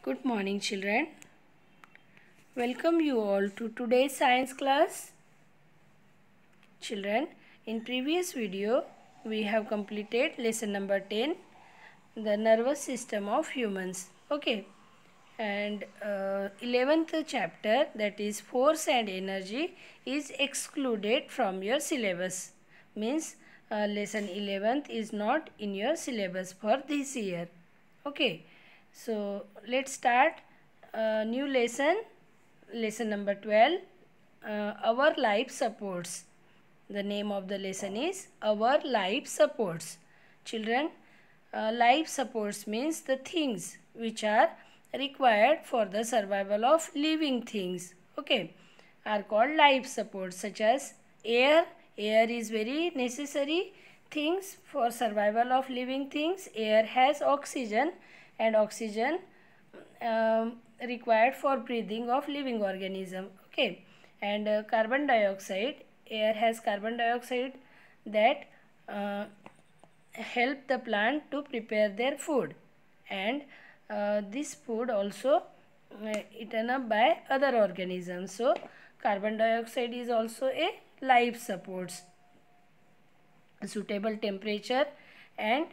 Good morning, children. Welcome you all to today's science class. Children, in previous video, we have completed lesson number 10, the nervous system of humans. Okay. And 11th chapter, that is force and energy, is excluded from your syllabus. Means lesson 11th is not in your syllabus for this year. Okay. So let's start a new lesson. Lesson number 12, our life supports. The name of the lesson is our life supports. Children, life supports means the things which are required for the survival of living things, okay, are called life supports, such as air. Air is very necessary things for survival of living things. Air has oxygen, and oxygen required for breathing of living organism, okay. And carbon dioxide, air has carbon dioxide that help the plant to prepare their food, and this food also eaten up by other organisms. So carbon dioxide is also a life supports. Suitable temperature and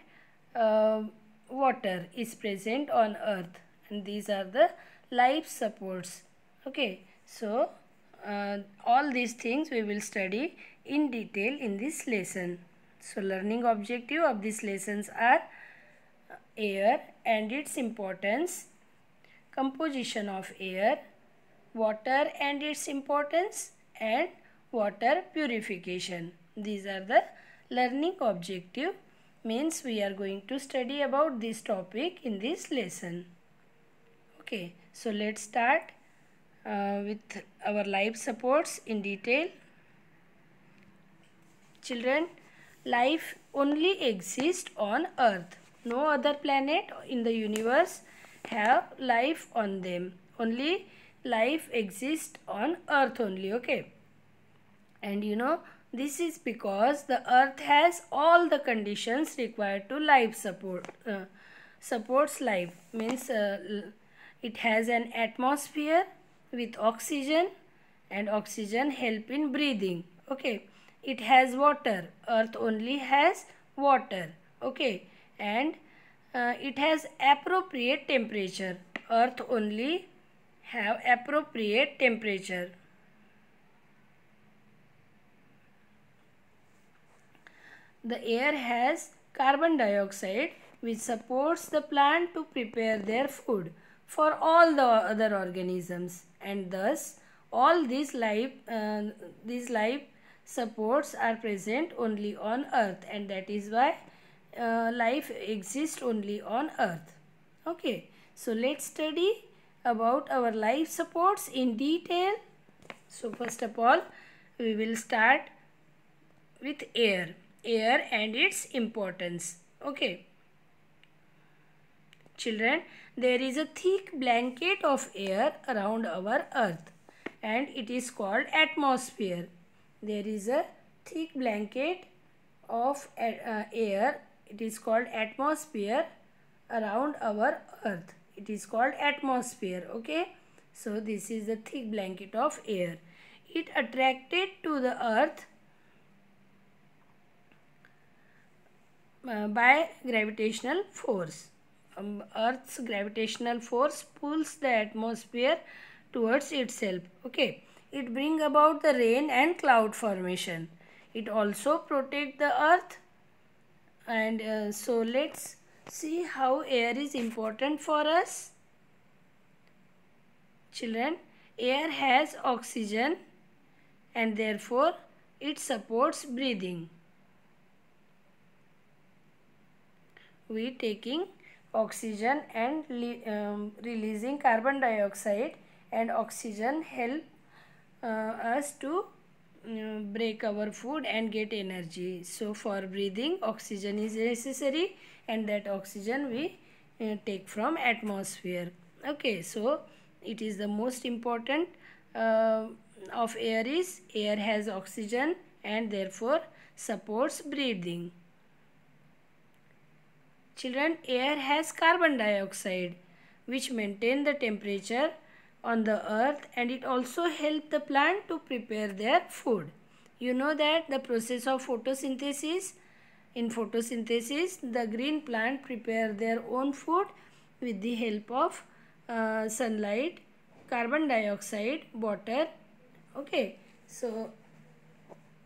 water is present on earth, and these are the life supports, okay. So all these things we will study in detail in this lesson. So learning objective of these lessons are air and its importance, composition of air, water and its importance, and water purification. These are the learning objective. Means we are going to study about this topic in this lesson. Okay, so let's start with our life supports in detail. Children, life only exists on earth. No other planet in the universe have life on them. Only life exists on earth only, okay. And you know, this is because the earth has all the conditions required to life supports life. Means it has an atmosphere with oxygen, and oxygen help in breathing, okay. It has water, earth only has water, okay. And it has appropriate temperature, earth only have appropriate temperature. The air has carbon dioxide which supports the plant to prepare their food for all the other organisms, and thus all these life supports are present only on earth, and that is why life exists only on earth, okay. So let's study about our life supports in detail. So first of all, we will start with air and its importance, okay. Children, there is a thick blanket of air around our earth, and it is called atmosphere. There is a thick blanket of air, it is called atmosphere, around our earth. It is called atmosphere, okay. So this is the thick blanket of air. It attracted to the earth by gravitational force. Earth's gravitational force pulls the atmosphere towards itself, okay. It brings about the rain and cloud formation. It also protects the earth, and so let's see how air is important for us. Children, air has oxygen, and therefore it supports breathing. We taking oxygen and releasing carbon dioxide, and oxygen help us to break our food and get energy. So for breathing, oxygen is necessary, and that oxygen we take from atmosphere, okay. So it is the most important of air is air has oxygen and therefore supports breathing. Children, air has carbon dioxide which maintain the temperature on the earth, and it also help the plant to prepare their food. You know that the process of photosynthesis, in photosynthesis the green plant prepare their own food with the help of sunlight, carbon dioxide, water. Okay, so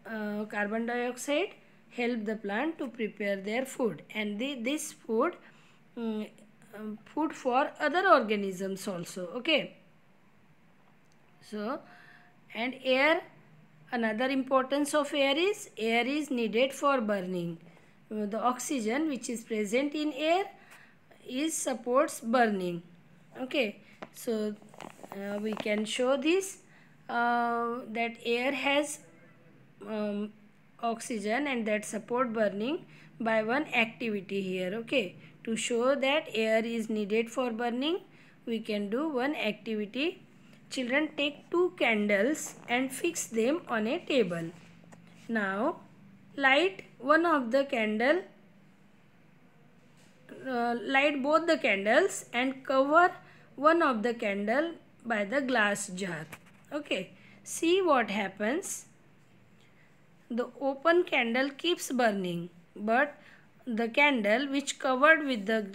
carbon dioxide help the plant to prepare their food, and this food food for other organisms also. Okay, so and air, another importance of air is needed for burning. The oxygen which is present in air is supports burning. Okay, so we can show this that air has oxygen and that support burning by one activity here. Okay, to show that air is needed for burning, we can do one activity. Children take 2 candles and fix them on a table. Now light one of the candle, light both the candles and cover one of the candle by the glass jar. Okay, see what happens. The open candle keeps burning, but the candle which covered with the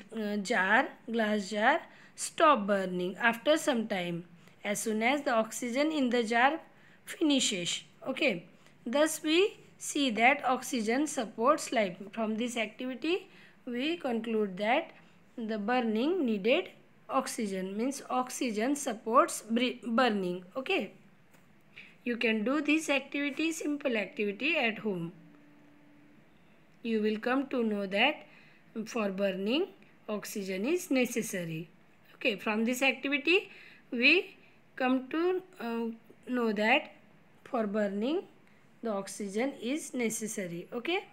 glass jar, stop burning after some time, as soon as the oxygen in the jar finishes. Okay, thus we see that oxygen supports life. From this activity we conclude that the burning needed oxygen, means oxygen supports burning. Okay, you can do this activity, simple activity, at home. You will come to know that for burning oxygen is necessary. Okay, from this activity we come to know that for burning the oxygen is necessary. Okay,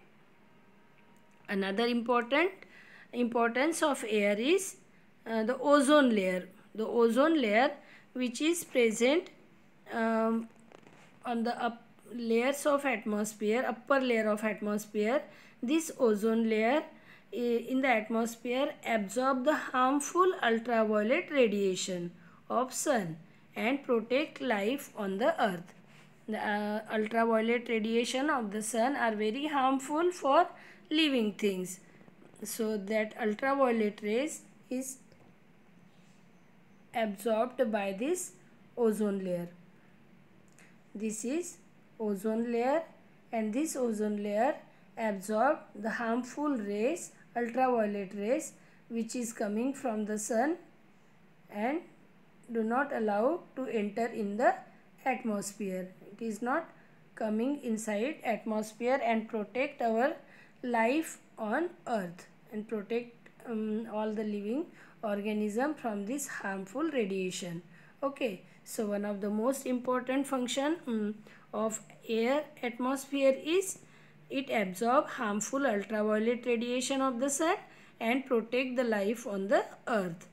another importance of air is the ozone layer. The ozone layer which is present on the layers of atmosphere, upper layer of atmosphere. This ozone layer in the atmosphere absorb the harmful ultraviolet radiation of sun and protect life on the earth. The ultraviolet radiation of the sun are very harmful for living things. So that ultraviolet rays is absorbed by this ozone layer. This is ozone layer, and this ozone layer absorb the harmful rays, ultraviolet rays, which is coming from the sun and do not allow to enter in the atmosphere. It is not coming inside atmosphere and protect our life on earth and protect all the living organism from this harmful radiation. Okay, so one of the most important function of air atmosphere is it absorb harmful ultraviolet radiation of the sun and protect the life on the earth.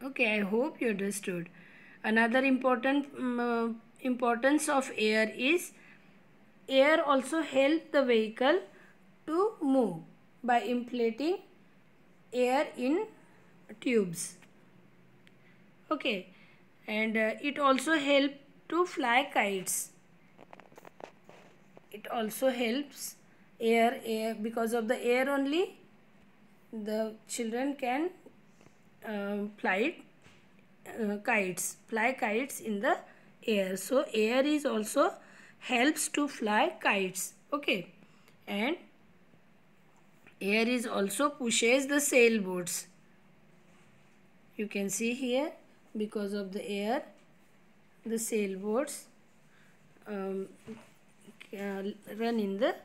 Okay, I hope you understood. Another important importance of air is air also help the vehicle to move by inflating air in tubes. Okay, and it also help to fly kites. It also helps air because of the air only the children can fly kites in the air. So air is also helps to fly kites. Okay, and air is also pushes the sailboats. You can see here, because of the air the sailboats run in the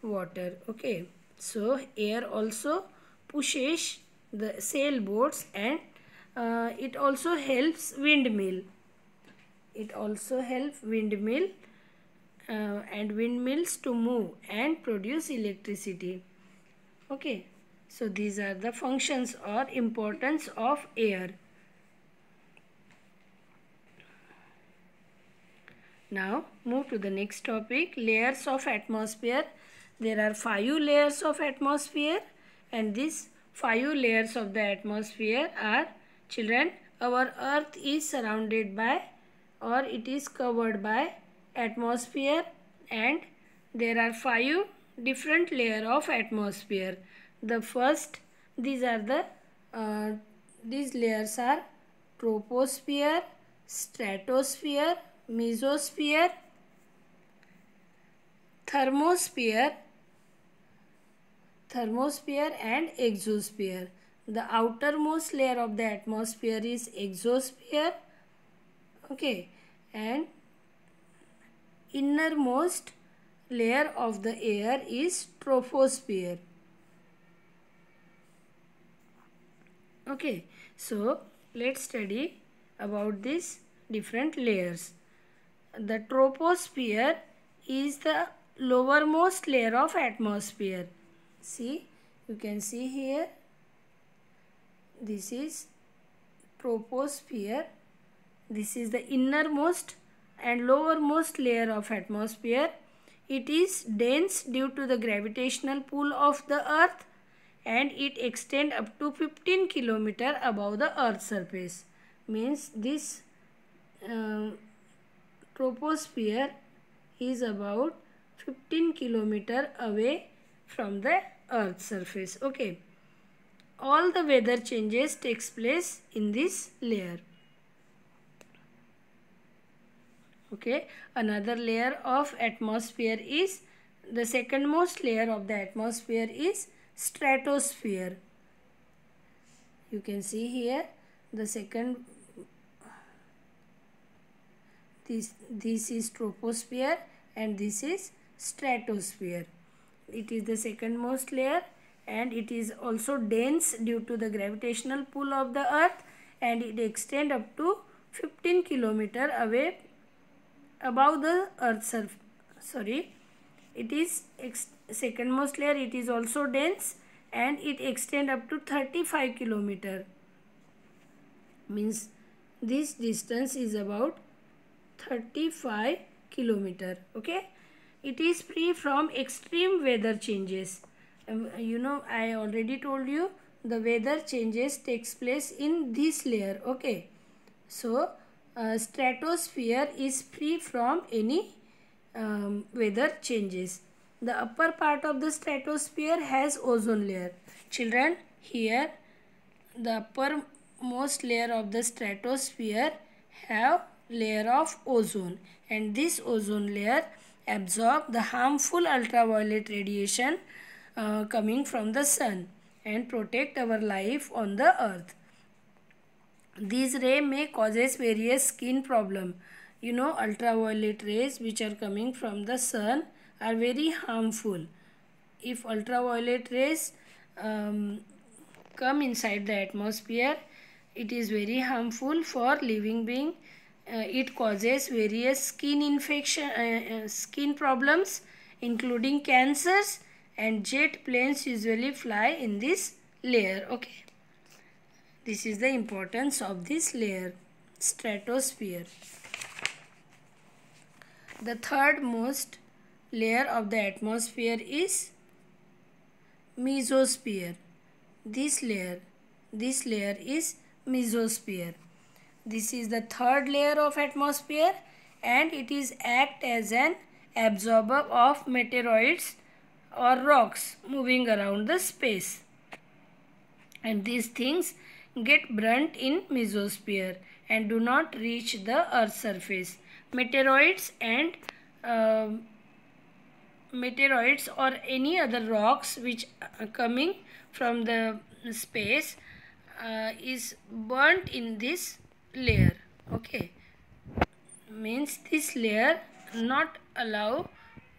water. Okay, so air also pushes the sailboats, and it also helps windmill. It also helps windmill and windmills to move and produce electricity. Okay, so these are the functions or importance of air. Now move to the next topic, layers of atmosphere. There are 5 layers of atmosphere, and these 5 layers of the atmosphere are, children, our earth is surrounded by, or it is covered by atmosphere, and there are 5 different layers of atmosphere. The first, these layers are troposphere, stratosphere, mesosphere, thermosphere and exosphere. The outermost layer of the atmosphere is exosphere, okay, and innermost layer of the air is troposphere. Okay, so let's study about these different layers. The troposphere is the lowermost layer of atmosphere. See, you can see here, this is troposphere. This is the innermost and lowermost layer of atmosphere. It is dense due to the gravitational pull of the earth, and it extends up to 15 km above the earth's surface. Means this troposphere is about 15 km away from the earth's surface. Okay, all the weather changes takes place in this layer. Okay, another layer of atmosphere is, the secondmost layer of the atmosphere is stratosphere. You can see here the second, this is troposphere and this is stratosphere. It is the secondmost layer and it is also dense due to the gravitational pull of the earth, and it extends up to 15 km away above the earth's surface. Sorry, it is secondmost layer, it is also dense and it extends up to 35 km. Means this distance is about 35 km. Okay, it is free from extreme weather changes. You know, I already told you the weather changes takes place in this layer. Okay, so stratosphere is free from any weather changes. The upper part of the stratosphere has ozone layer. Children, here the uppermost layer of the stratosphere have layer of ozone, and this ozone layer absorb the harmful ultraviolet radiation coming from the sun and protect our life on the earth. These rays may causes various skin problem. You know, ultraviolet rays which are coming from the sun are very harmful. If ultraviolet rays come inside the atmosphere, it is very harmful for living being. It causes various skin infection, skin problems, including cancers, and jet planes usually fly in this layer. Okay, this is the importance of this layer, stratosphere. The third most layer of the atmosphere is mesosphere. This layer is mesosphere. This is the third layer of atmosphere, and it is act as an absorber of meteoroids or rocks moving around the space, and these things get burnt in mesosphere and do not reach the earth's surface. Meteoroids or any other rocks which are coming from the space is burnt in this layer. Okay, means this layer not allow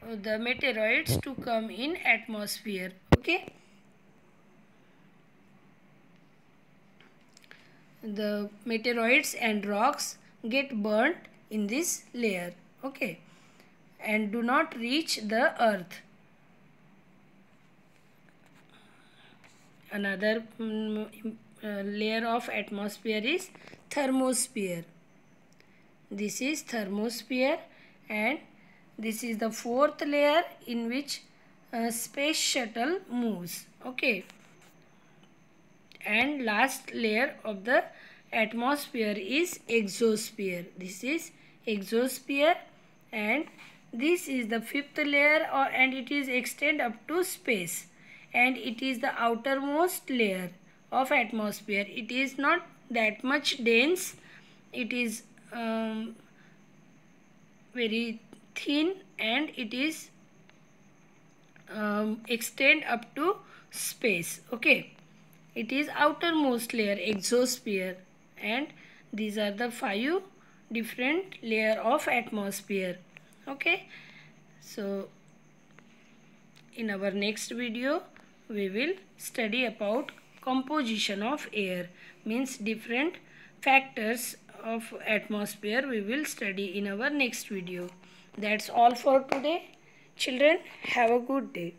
the meteoroids to come in atmosphere. Okay, the meteoroids and rocks get burnt in this layer. Okay, and do not reach the earth. Another layer of atmosphere is thermosphere. This is thermosphere, and this is the fourth layer in which space shuttle moves. Okay, and last layer of the atmosphere is exosphere. This is exosphere, and this is the fifth layer, and it is extend up to space, and it is the outermost layer of atmosphere. It is not that much dense. It is very thin, and it is extend up to space. Okay, it is outermost layer, exosphere, and these are the 5 different layer of atmosphere. Okay, so in our next video we will study about composition of air, means different factors of atmosphere we will study in our next video. That's all for today. Children, have a good day.